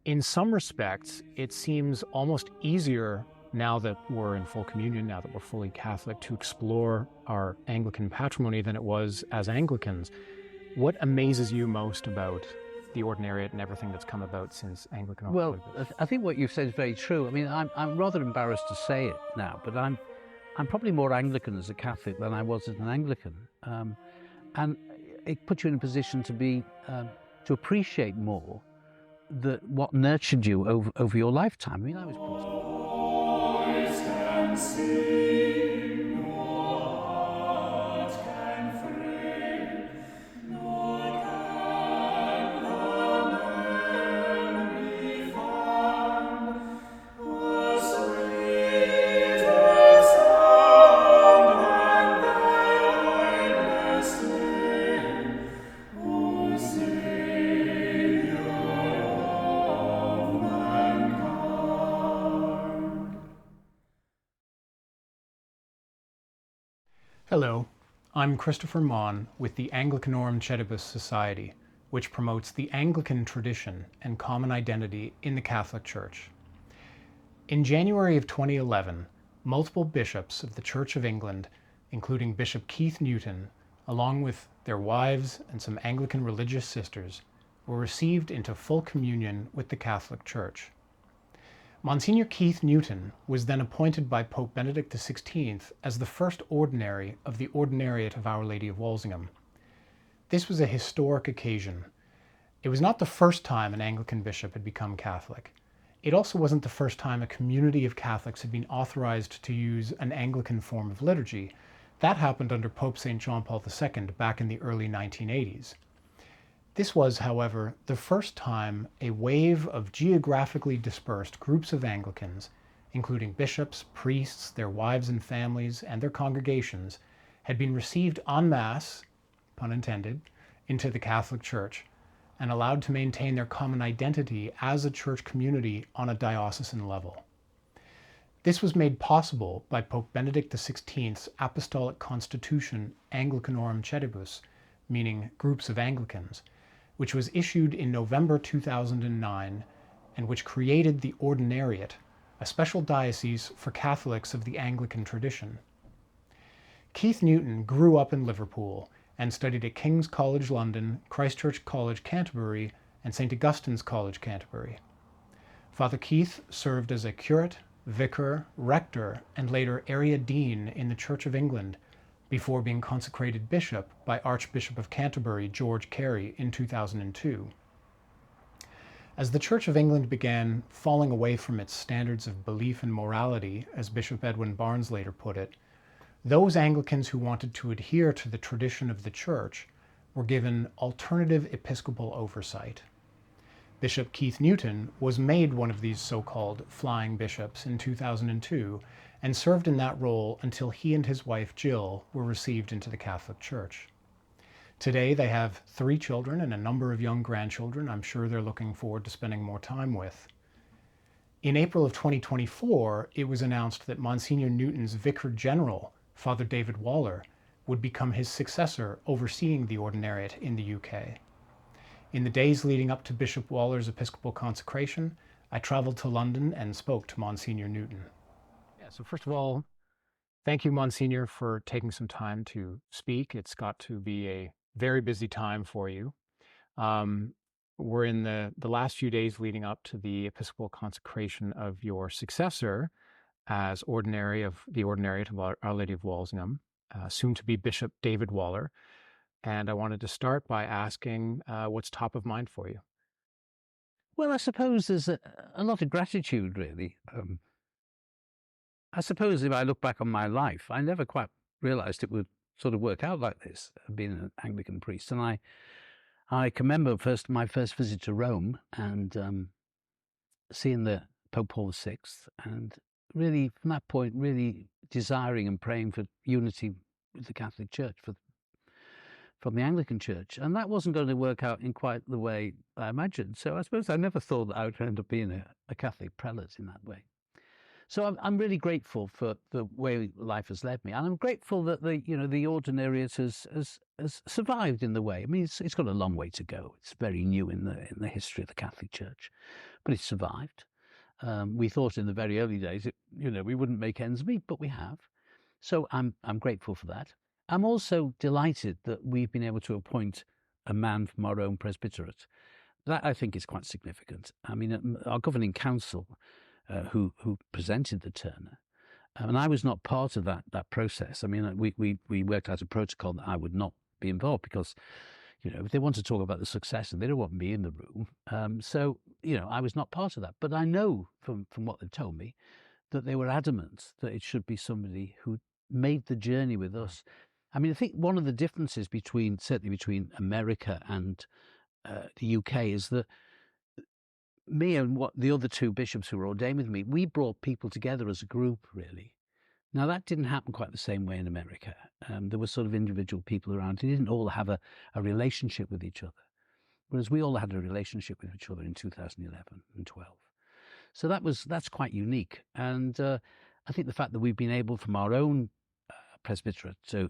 In some respects, it seems almost easier now that we're in full communion, now that we're fully Catholic, to explore our Anglican patrimony than it was as Anglicans. What amazes you most about the Ordinariate and everything that's come about since Anglicanorum Well, Coetibus? I think what you've said is very true. I mean, I'm rather embarrassed to say it now, but I'm probably more Anglican as a Catholic than I was as an Anglican, and it puts you in a position to be to appreciate more what nurtured you over your lifetime. I mean, I was Hello, I'm Christopher Mahon with the Anglicanorum Coetibus Society, which promotes the Anglican tradition and common identity in the Catholic Church. In January of 2011, multiple bishops of the Church of England, including Bishop Keith Newton, along with their wives and some Anglican religious sisters, were received into full communion with the Catholic Church. Monsignor Keith Newton was then appointed by Pope Benedict XVI as the first ordinary of the Ordinariate of Our Lady of Walsingham. This was a historic occasion. It was not the first time an Anglican bishop had become Catholic. It also wasn't the first time a community of Catholics had been authorized to use an Anglican form of liturgy. That happened under Pope St. John Paul II back in the early 1980s. This was, however, the first time a wave of geographically dispersed groups of Anglicans, including bishops, priests, their wives and families, and their congregations, had been received en masse, pun intended, into the Catholic Church and allowed to maintain their common identity as a church community on a diocesan level. This was made possible by Pope Benedict XVI's Apostolic Constitution Anglicanorum Coetibus, meaning groups of Anglicans, which was issued in November 2009 and which created the Ordinariate, a special diocese for Catholics of the Anglican tradition. Keith Newton grew up in Liverpool and studied at King's College London, Christ Church College Canterbury, and St. Augustine's College Canterbury. Father Keith served as a curate, vicar, rector, and later area dean in the Church of England before being consecrated bishop by Archbishop of Canterbury George Carey in 2002. As the Church of England began falling away from its standards of belief and morality, as Bishop Edwin Barnes later put it, those Anglicans who wanted to adhere to the tradition of the Church were given alternative episcopal oversight. Bishop Keith Newton was made one of these so-called flying bishops in 2002 and served in that role until he and his wife Jill were received into the Catholic Church. Today they have 3 children and a number of young grandchildren I'm sure they're looking forward to spending more time with. In April of 2024, it was announced that Monsignor Newton's Vicar General, Father David Waller, would become his successor overseeing the Ordinariate in the UK. In the days leading up to Bishop Waller's episcopal consecration, I traveled to London and spoke to Monsignor Newton. Yeah, so first of all, thank you, Monsignor, for taking some time to speak. It's got to be a very busy time for you. We're in the last few days leading up to the episcopal consecration of your successor as Ordinary of the Ordinariate of Our Lady of Walsingham, soon to be Bishop David Waller. And I wanted to start by asking what's top of mind for you. Well, I suppose there's a lot of gratitude, really. I suppose if I look back on my life, I never quite realized it would sort of work out like this, being an Anglican priest. And I can remember my first visit to Rome and seeing the Pope Paul VI, and really, from that point, really desiring and praying for unity with the Catholic Church, from the Anglican Church. And that wasn't going to work out in quite the way I imagined. So I suppose I never thought that I would end up being a Catholic prelate in that way. So I'm really grateful for the way life has led me, and I'm grateful that the Ordinariate has survived in the way. I mean, it's got a long way to go. It's very new in the history of the Catholic Church, but it's survived. We thought in the very early days, we wouldn't make ends meet, but we have. So I'm grateful for that. I'm also delighted that we've been able to appoint a man from our own presbyterate. That I think is quite significant. I mean, our governing council, who presented the Turner, and I was not part of that process. I mean, we worked out a protocol that I would not be involved because, if they want to talk about the succession, they don't want me in the room. So I was not part of that. But I know from what they've told me that they were adamant that it should be somebody who made the journey with us. I mean, I think one of the differences certainly between America and the UK is that me and what the other two bishops who were ordained with me, we brought people together as a group, really. Now, that didn't happen quite the same way in America. There were sort of individual people around who didn't all have a relationship with each other, whereas we all had a relationship with each other in 2011 and 12. So that's quite unique. And I think the fact that we've been able from our own presbyterate to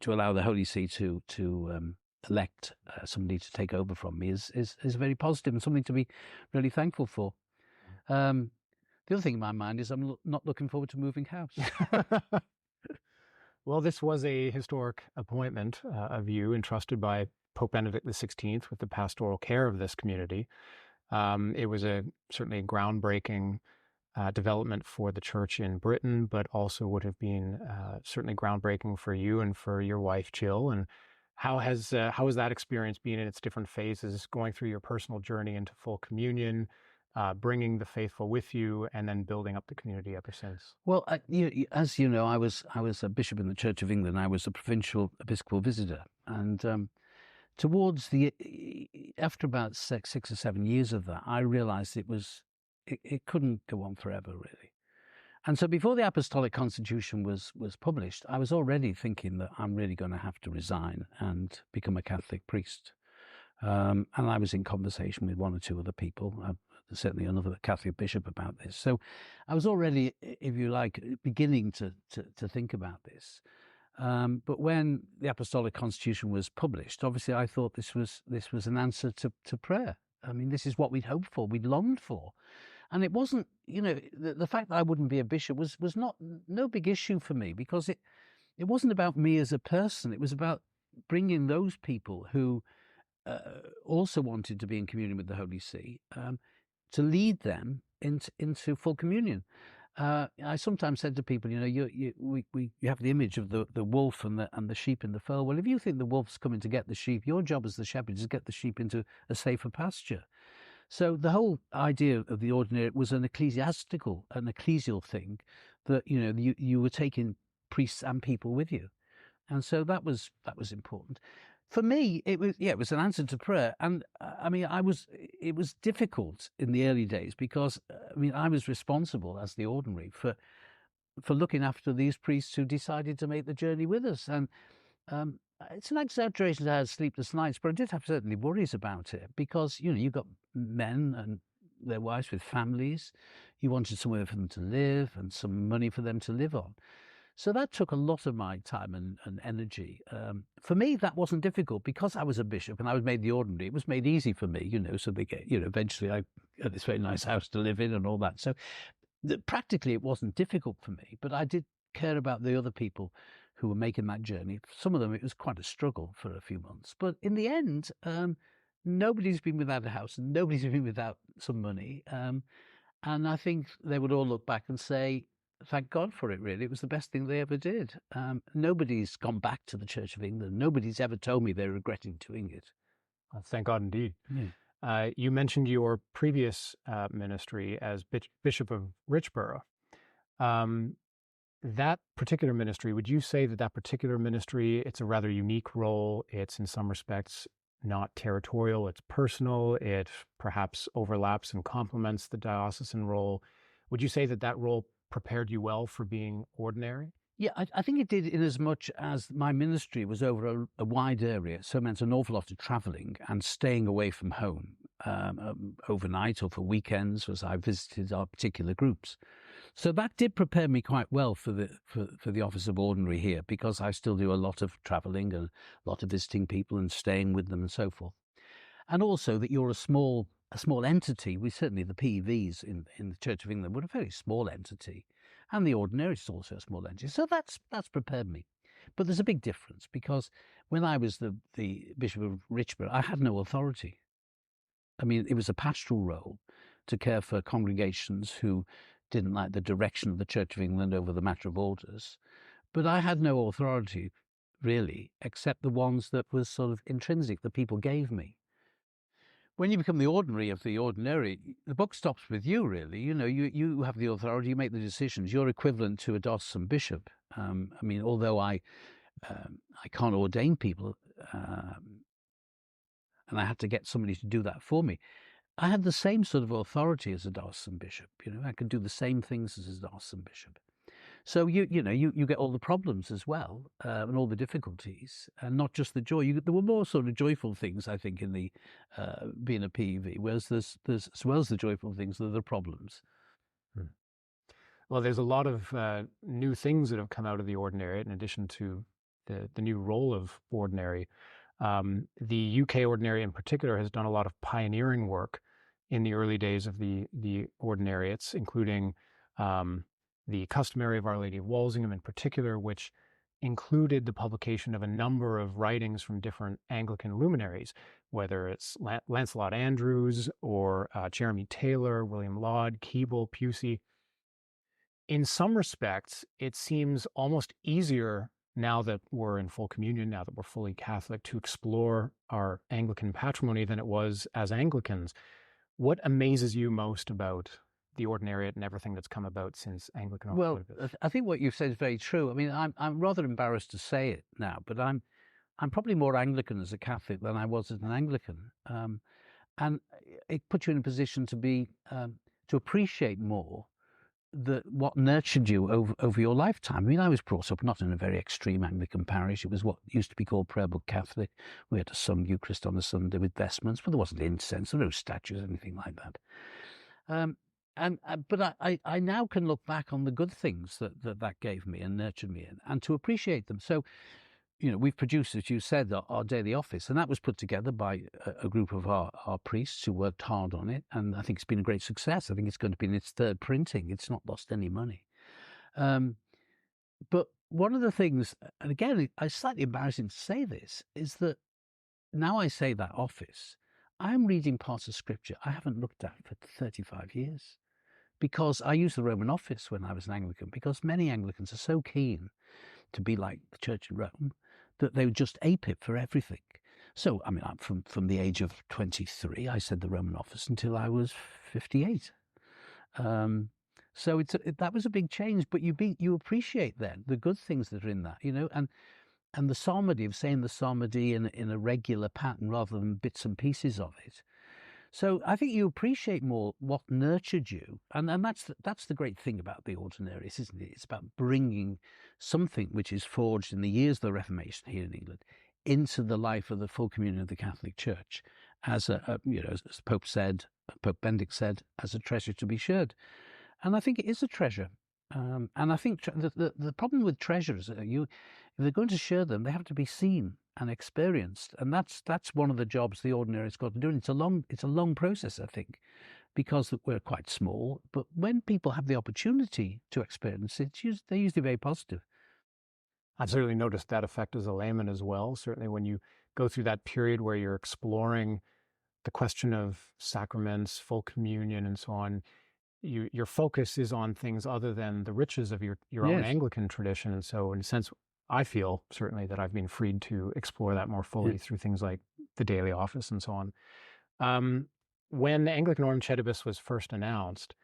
allow the Holy See to elect somebody to take over from me is very positive and something to be really thankful for. The other thing in my mind is I'm not looking forward to moving house. Well, this was a historic appointment of you entrusted by Pope Benedict XVI with the pastoral care of this community. It was certainly a groundbreaking development for the church in Britain, but also would have been certainly groundbreaking for you and for your wife, Jill. And how has that experience been in its different phases, going through your personal journey into full communion, bringing the faithful with you, and then building up the community ever since? Well, as you know, I was a bishop in the Church of England. I was a provincial episcopal visitor, and after about 6 or 7 years of that, I realised it couldn't go on forever, really. And so before the Apostolic Constitution was published, I was already thinking that I'm really going to have to resign and become a Catholic priest. And I was in conversation with one or two other people, certainly another Catholic bishop, about this. So I was already, if you like, beginning to think about this. But when the Apostolic Constitution was published, obviously I thought this was an answer to prayer. I mean, this is what we'd hoped for, we'd longed for. And it wasn't, the fact that I wouldn't be a bishop was no big issue for me, because it wasn't about me as a person. It was about bringing those people who also wanted to be in communion with the Holy See, to lead them into full communion. I sometimes said to people, you have the image of the wolf and the sheep in the fold. Well, if you think the wolf's coming to get the sheep, your job as the shepherd is to get the sheep into a safer pasture. So the whole idea of the Ordinariate was an ecclesial thing, that you were taking priests and people with you, and so that was important. For me, it was an answer to prayer, and I mean, it was difficult in the early days because I was responsible as the ordinary for looking after these priests who decided to make the journey with us, and it's an exaggeration to have sleepless nights, but I did have certainly worries about it, because you've got men and their wives with families. You wanted somewhere for them to live and some money for them to live on. So that took a lot of my time and energy. For me, that wasn't difficult because I was a bishop and I was made the ordinary. It was made easy for me, so they get, eventually I had this very nice house to live in and all that. So practically it wasn't difficult for me, but I did care about the other people who were making that journey. Some of them, it was quite a struggle for a few months. But in the end, nobody's been without a house and nobody's been without some money. And I think they would all look back and say, thank God for it, really. It was the best thing they ever did. Nobody's gone back to the Church of England. Nobody's ever told me they're regretting doing it. Well, thank God indeed. Yeah. You mentioned your previous ministry as Bishop of Richborough. That particular ministry, would you say that particular ministry, it's a rather unique role? It's in some respects not territorial, it's personal, it perhaps overlaps and complements the diocesan role. Would you say that role prepared you well for being ordinary? Yeah, I think it did, in as much as my ministry was over a wide area, so it meant an awful lot of travelling and staying away from home. overnight or for weekends as I visited our particular groups. So that did prepare me quite well for the office of ordinary here, because I still do a lot of travelling and a lot of visiting people and staying with them and so forth. And also that you're a small entity. We certainly, the PEVs in the Church of England were a very small entity, and the Ordinariate is also a small entity. So that's prepared me. But there's a big difference, because when I was the Bishop of Richmond, I had no authority. I mean, it was a pastoral role to care for congregations who didn't like the direction of the Church of England over the matter of orders. But I had no authority, really, except the ones that was sort of intrinsic, that people gave me. When you become the ordinary of the ordinary, the buck stops with you, really. You know, you have the authority, you make the decisions. You're equivalent to a diocesan bishop. I mean, although I can't ordain people, and I had to get somebody to do that for me, I had the same sort of authority as a diocesan bishop. You know, I could do the same things as a diocesan bishop. So you get all the problems as well, and all the difficulties, and not just the joy. There were more sort of joyful things, I think, in the being a PEV, whereas there's as well as the joyful things, there are the problems. Well, there's a lot of new things that have come out of the Ordinariate, in addition to the new role of ordinary. The UK Ordinariate in particular has done a lot of pioneering work in the early days of the Ordinariates, including the Customary of Our Lady of Walsingham in particular, which included the publication of a number of writings from different Anglican luminaries, whether it's Lancelot Andrews or Jeremy Taylor, William Laud, Keble, Pusey. In some respects, it seems almost easier now that we're in full communion, now that we're fully Catholic, to explore our Anglican patrimony than it was as Anglicans. What amazes you most about the Ordinariate and everything that's come about since Anglicanorum Coetibus? Well, I think what you've said is very true. I mean, I'm rather embarrassed to say it now, but I'm probably more Anglican as a Catholic than I was as an Anglican, and it puts you in a position to be to appreciate more what nurtured you over your lifetime. I mean, I was brought up not in a very extreme Anglican parish. It was what used to be called Prayer Book Catholic. We had a some Eucharist on a Sunday with vestments, but there wasn't incense, there were no statues, anything like that. But I now can look back on the good things that gave me and nurtured me, and to appreciate them. So, you know, we've produced, as you said, our daily office, and that was put together by a group of our priests who worked hard on it, and I think it's been a great success. I think it's going to be in its third printing. It's not lost any money. But one of the things, and again, it's slightly embarrassing to say this, is that now I say that office, I'm reading parts of Scripture I haven't looked at for 35 years. Because I used the Roman office when I was an Anglican, because many Anglicans are so keen to be like the Church in Rome that they would just ape it for everything. So, I mean, from the age of 23, I said the Roman office until I was 58. So that was a big change, but you appreciate then the good things that are in that, you know, and the psalmody, of saying the psalmody in a regular pattern rather than bits and pieces of it. So I think you appreciate more what nurtured you, and that's the great thing about the Ordinariate, isn't it? It's about bringing something which is forged in the years of the Reformation here in England into the life of the full communion of the Catholic Church, as as Pope Benedict said, as a treasure to be shared. And I think it is a treasure. And I think the problem with treasures, if they're going to share them, they have to be seen and experienced, and that's one of the jobs the Ordinariate's got to do. And it's a long process, I think, because we're quite small. But when people have the opportunity to experience it, they're usually very positive. I've certainly noticed that effect as a layman as well. Certainly, when you go through that period where you're exploring the question of sacraments, full communion, and so on, your focus is on things other than the riches of your own Anglican tradition. And so, in a sense, I feel certainly that I've been freed to explore that more fully through things like the daily office and so on. When Anglicanorum Coetibus was first announced,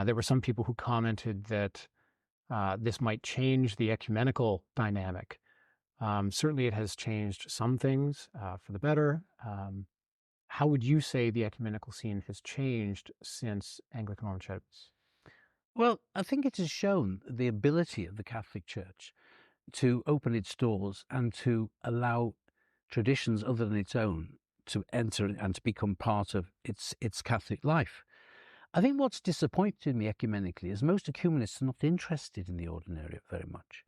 there were some people who commented that this might change the ecumenical dynamic. Certainly it has changed some things for the better. How would you say the ecumenical scene has changed since Anglicanorum Coetibus? Well, I think it has shown the ability of the Catholic Church to open its doors and to allow traditions other than its own to enter and to become part of its Catholic life. I think what's disappointed me ecumenically is most ecumenists are not interested in the Ordinariate very much.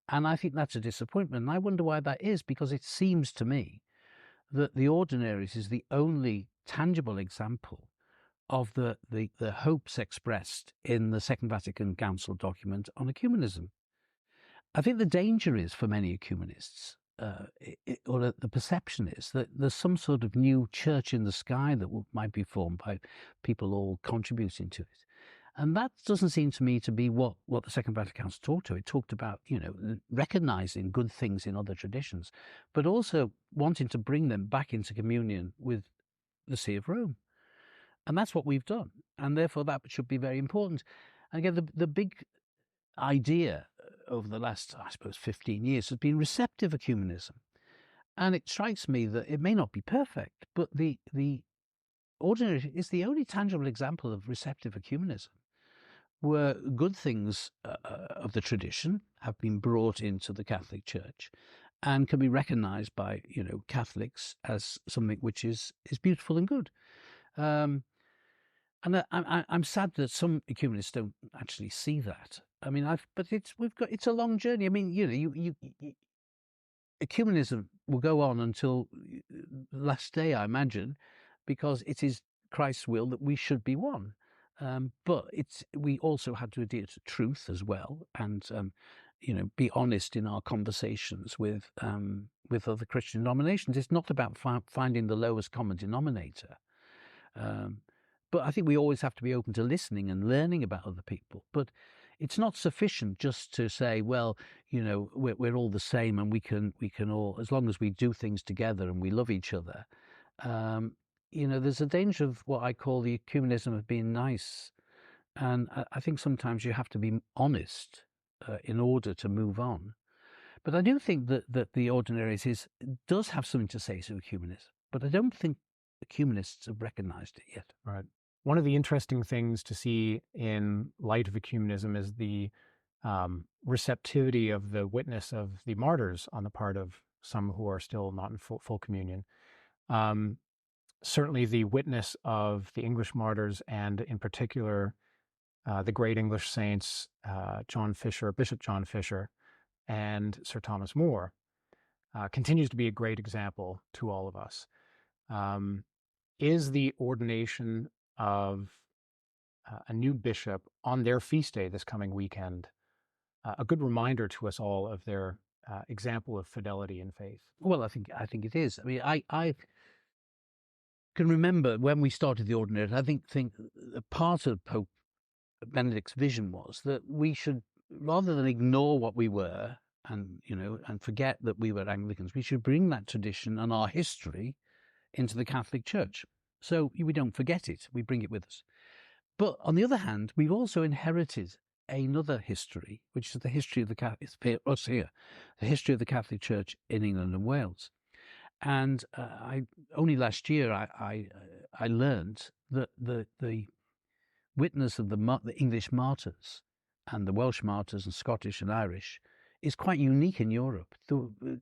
And I think that's a disappointment. And I wonder why that is, because it seems to me that the Ordinariate is the only tangible example of the hopes expressed in the Second Vatican Council document on ecumenism. I think the danger is for many ecumenists, or the perception is that there's some sort of new church in the sky that might be formed by people all contributing to it. And that doesn't seem to me to be what the Second Vatican Council talked to. It talked about, recognizing good things in other traditions, but also wanting to bring them back into communion with the See of Rome. And that's what we've done. And therefore that should be very important. And again, the big idea over the last, I suppose, 15 years has been receptive ecumenism. And it strikes me that it may not be perfect, but the Ordinary is the only tangible example of receptive ecumenism, where good things of the tradition have been brought into the Catholic Church and can be recognized by, Catholics as something which is beautiful and good. And I'm sad that some ecumenists don't actually see that. I mean, it's a long journey. I mean, ecumenism will go on until the last day, I imagine, because it is Christ's will that we should be one. But we also had to adhere to truth as well, and be honest in our conversations with other Christian denominations. It's not about finding the lowest common denominator. But I think we always have to be open to listening and learning about other people. But it's not sufficient just to say, well, we're all the same, and we can all, as long as we do things together and we love each other. There's a danger of what I call the ecumenism of being nice. And I think sometimes you have to be honest in order to move on. But I do think that the Ordinariate does have something to say to ecumenism. But I don't think ecumenists have recognized it yet. Right. One of the interesting things to see in light of ecumenism is the receptivity of the witness of the martyrs on the part of some who are still not in full communion. Certainly the witness of the English martyrs, and in particular the great English saints Bishop John Fisher and Sir Thomas More, continues to be a great example to all of us. Is the ordination of a new bishop on their feast day this coming weekend a good reminder to us all of their example of fidelity and faith? Well, I think it is. I mean, I can remember when we started the Ordinariate. I think part of Pope Benedict's vision was that we should, rather than ignore what we were and forget that we were Anglicans, we should bring that tradition and our history into the Catholic Church. So we don't forget it, we bring it with us. But on the other hand, we've also inherited another history, which is the history of the history of the Catholic Church in England and Wales. And only last year I learned that the witness of the English Martyrs and the Welsh Martyrs and Scottish and Irish is quite unique in Europe,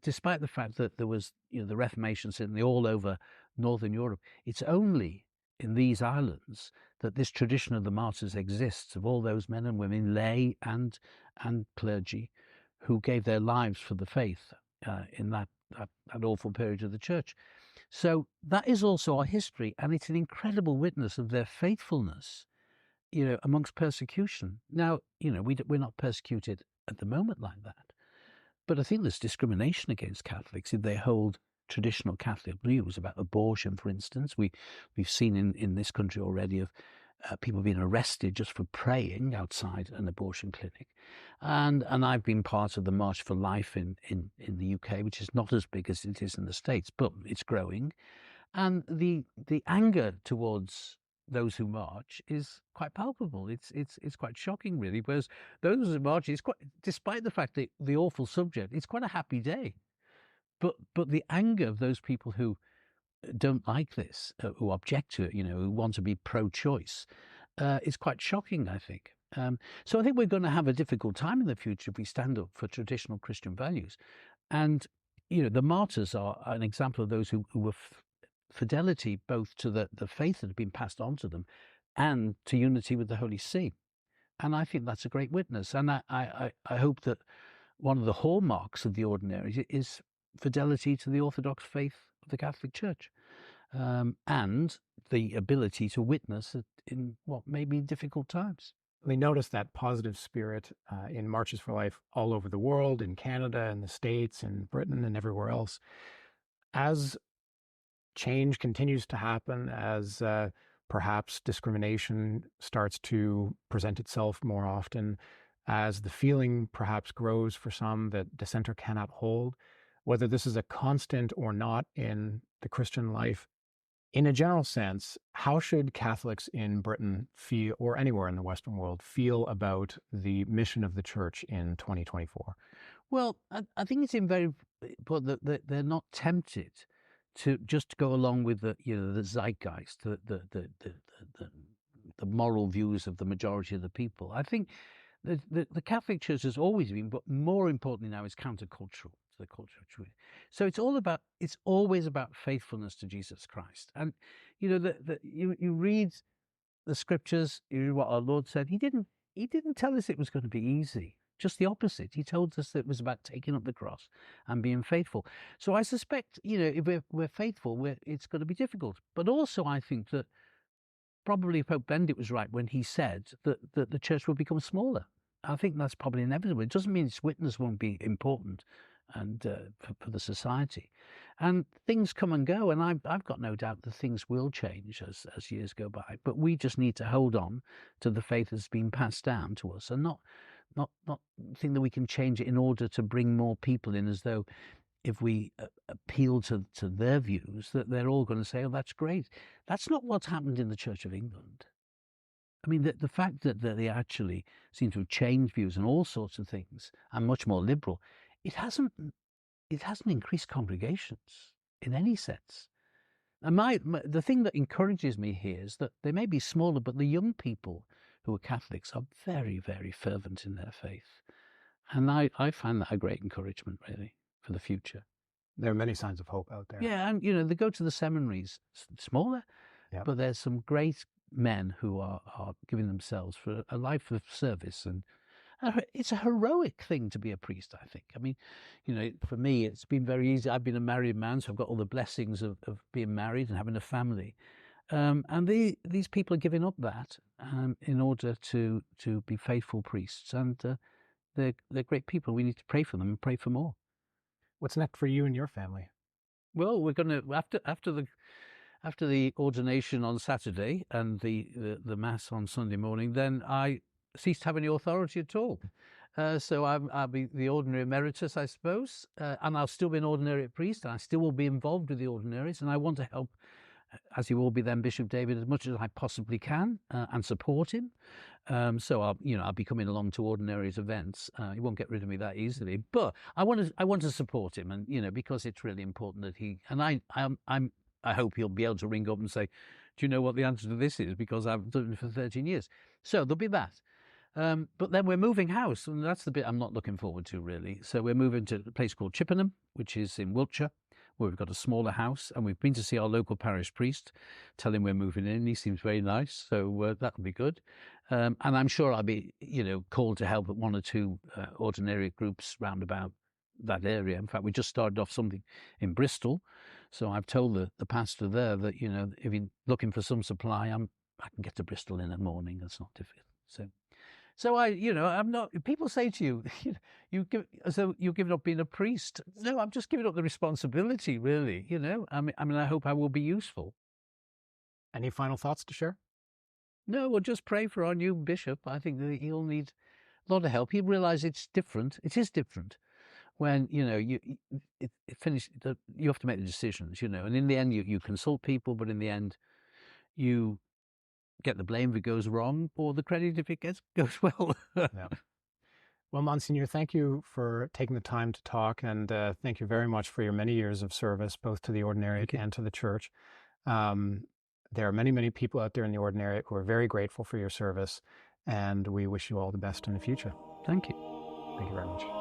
despite the fact that there was the Reformation certainly all over Northern Europe. It's only in these islands that this tradition of the martyrs exists, of all those men and women, lay and clergy, who gave their lives for the faith in that awful period of the church. So that is also our history, and it's an incredible witness of their faithfulness, amongst persecution. Now, we're not persecuted at the moment like that, but I think there's discrimination against Catholics if they hold traditional Catholic views about abortion, for instance. We've seen in this country already of people being arrested just for praying outside an abortion clinic, and I've been part of the March for Life in the UK, which is not as big as it is in the States, but it's growing, and the anger towards those who march is quite palpable. It's quite shocking, really. Whereas those who march, despite the fact that the awful subject, it's quite a happy day. But the anger of those people who don't like this, who object to it, who want to be pro-choice, is quite shocking, I think. So I think we're going to have a difficult time in the future if we stand up for traditional Christian values. And the martyrs are an example of those who were fidelity both to the faith that had been passed on to them and to unity with the Holy See. And I think that's a great witness. And I hope that one of the hallmarks of the Ordinary is fidelity to the Orthodox faith of the Catholic Church, and the ability to witness in what may be difficult times. We notice that positive spirit in Marches for Life all over the world, in Canada, in the States, in Britain, and everywhere else. As change continues to happen, as perhaps discrimination starts to present itself more often, as the feeling perhaps grows for some that dissenter cannot hold, whether this is a constant or not in the Christian life, in a general sense, how should Catholics in Britain feel, or anywhere in the Western world, feel about the mission of the Church in 2024? Well, I think it's very important that they're not tempted to just go along with the zeitgeist, the moral views of the majority of the people. I think the Catholic Church has always been, but more importantly now, is countercultural to the culture of truth. So it's always about faithfulness to Jesus Christ. And you read the scriptures, you read what our Lord said. He didn't tell us it was going to be easy. Just the opposite. He told us that it was about taking up the cross and being faithful. So I suspect, if we're faithful, it's going to be difficult. But also I think that probably Pope Benedict was right when he said that the church will become smaller. I think that's probably inevitable. It doesn't mean its witness won't be important and for the society. And things come and go, and I've got no doubt that things will change as years go by. But we just need to hold on to the faith that's been passed down to us, and not think that we can change it in order to bring more people in, as though if we appeal to their views, that they're all going to say, oh, that's great. That's not what's happened in the Church of England. I mean, the fact that they actually seem to have changed views on all sorts of things and much more liberal, it hasn't increased congregations in any sense. And the thing that encourages me here is that they may be smaller, but the young people who are Catholics are very, very fervent in their faith. And I find that a great encouragement, really, for the future. There are many signs of hope out there. Yeah, and, they go to the seminaries, smaller, but there's some great men who are giving themselves for a life of service. And it's a heroic thing to be a priest, I think. I mean, for me, it's been very easy. I've been a married man, so I've got all the blessings of being married and having a family. And these people are giving up that in order to be faithful priests. And they're great people. We need to pray for them and pray for more. What's next for you and your family? Well, we're going to, after the ordination on Saturday and the Mass on Sunday morning, then I cease to have any authority at all. So I'll be the Ordinary Emeritus, I suppose, and I'll still be an Ordinariate priest, and I still will be involved with the Ordinaries, and I want to help, as you will be then, Bishop David, as much as I possibly can, and support him. So I'll be coming along to Ordinaries events. He won't get rid of me that easily, but I want to support him, and because it's really important that he, and I hope he'll be able to ring up and say, do you know what the answer to this is? Because I've done it for 13 years. So there'll be that. But then we're moving house, and that's the bit I'm not looking forward to, really. So we're moving to a place called Chippenham, which is in Wiltshire, where we've got a smaller house, and we've been to see our local parish priest, tell him we're moving in. He seems very nice, so that'll be good. And I'm sure I'll be, called to help at one or two Ordinariate groups round about that area. In fact, we just started off something in Bristol, so I've told the pastor there that, if you're looking for some supply, I can get to Bristol in the morning. That's not difficult. So I'm not. People say to you, you're giving up being a priest. No, I'm just giving up the responsibility, really. I mean, I hope I will be useful. Any final thoughts to share? No, well, just pray for our new bishop. I think that he'll need a lot of help. He'll realise it's different. It is different when you have to make the decisions. And in the end, you consult people, but in the end, you get the blame if it goes wrong, or the credit if it goes well. Yeah. Well, Monsignor, thank you for taking the time to talk, and thank you very much for your many years of service, both to the Ordinariate and to the Church. There are many, many people out there in the Ordinariate who are very grateful for your service, and we wish you all the best in the future. Thank you. Thank you very much.